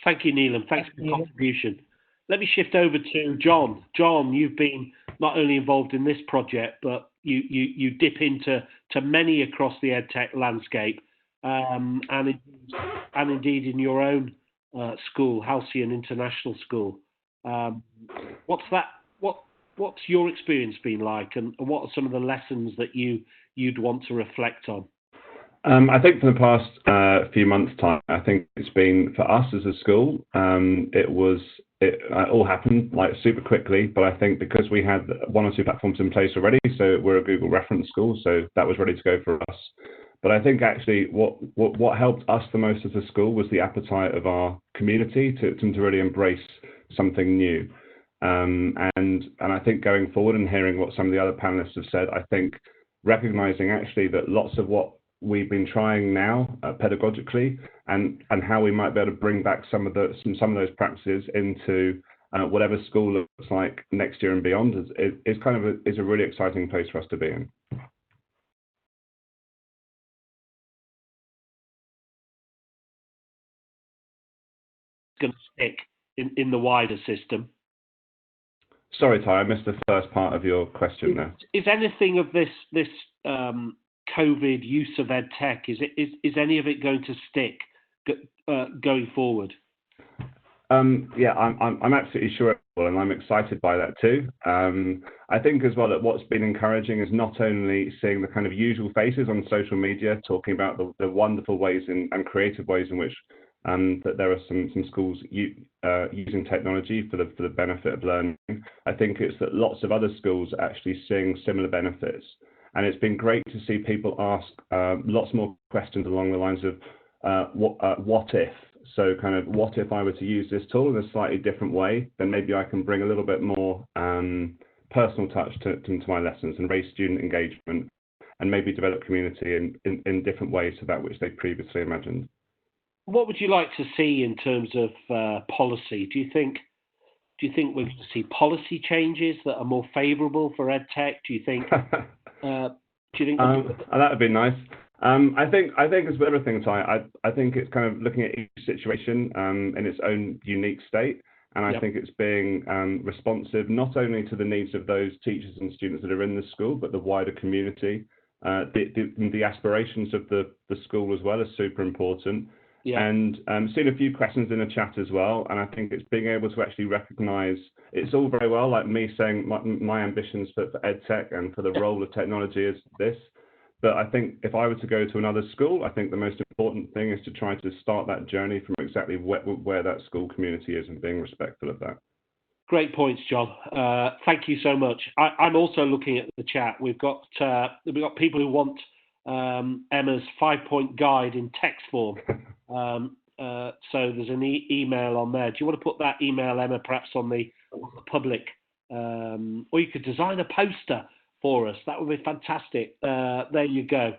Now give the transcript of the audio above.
Thank you, Neil, and thanks for your contribution. Let me shift over to Jon. Jon, you've been not only involved in this project, but you dip into many across the EdTech landscape, and indeed in your own school, Halcyon International School. What's your experience been like, and what are some of the lessons that you'd want to reflect on? I think for the past few months' time, I think it's been, for us as a school, it all happened like super quickly, but I think because we had one or two platforms in place already, so we're a Google reference school, so that was ready to go for us. But I think actually what helped us the most as a school was the appetite of our community to really embrace something new. And I think going forward and hearing what some of the other panelists have said, I think recognizing actually that lots of what we've been trying now pedagogically and how we might be able to bring back some of those practices into whatever school looks like next year and beyond is a really exciting place for us to be in. Going to stick in the wider system. Sorry, Ty, I missed the first part of your question there. Is anything of this COVID use of EdTech, is any of it going to stick going forward? Yeah, I'm absolutely sure it will, and I'm excited by that too. I think as well that what's been encouraging is not only seeing the kind of usual faces on social media talking about the wonderful ways and creative ways in which that there are some schools using technology for the benefit of learning. I think it's that lots of other schools are actually seeing similar benefits. And it's been great to see people ask lots more questions along the lines of what if? So kind of what if I were to use this tool in a slightly different way, then maybe I can bring a little bit more personal touch to my lessons and raise student engagement and maybe develop community in different ways to that which they previously imagined. What would you like to see in terms of policy? Do you think we're going to see policy changes that are more favourable for EdTech? Do you think? That would be nice. I think as with everything, Ty, I think it's kind of looking at each situation in its own unique state, and I think it's being responsive not only to the needs of those teachers and students that are in the school, but the wider community. The aspirations of the school as well is super important. Yeah. And seen a few questions in the chat as well, and I think it's being able to actually recognise it's all very well like me saying my ambitions for EdTech and for the role of technology is this, but I think if I were to go to another school, I think the most important thing is to try to start that journey from exactly where that school community is and being respectful of that. Great points, Jon. Thank you so much. I'm also looking at the chat. We've got people who want Emma's 5-point guide in text form. So there's an email on there. Do you want to put that email, Emma, perhaps on the public? Or you could design a poster for us. That would be fantastic. There you go.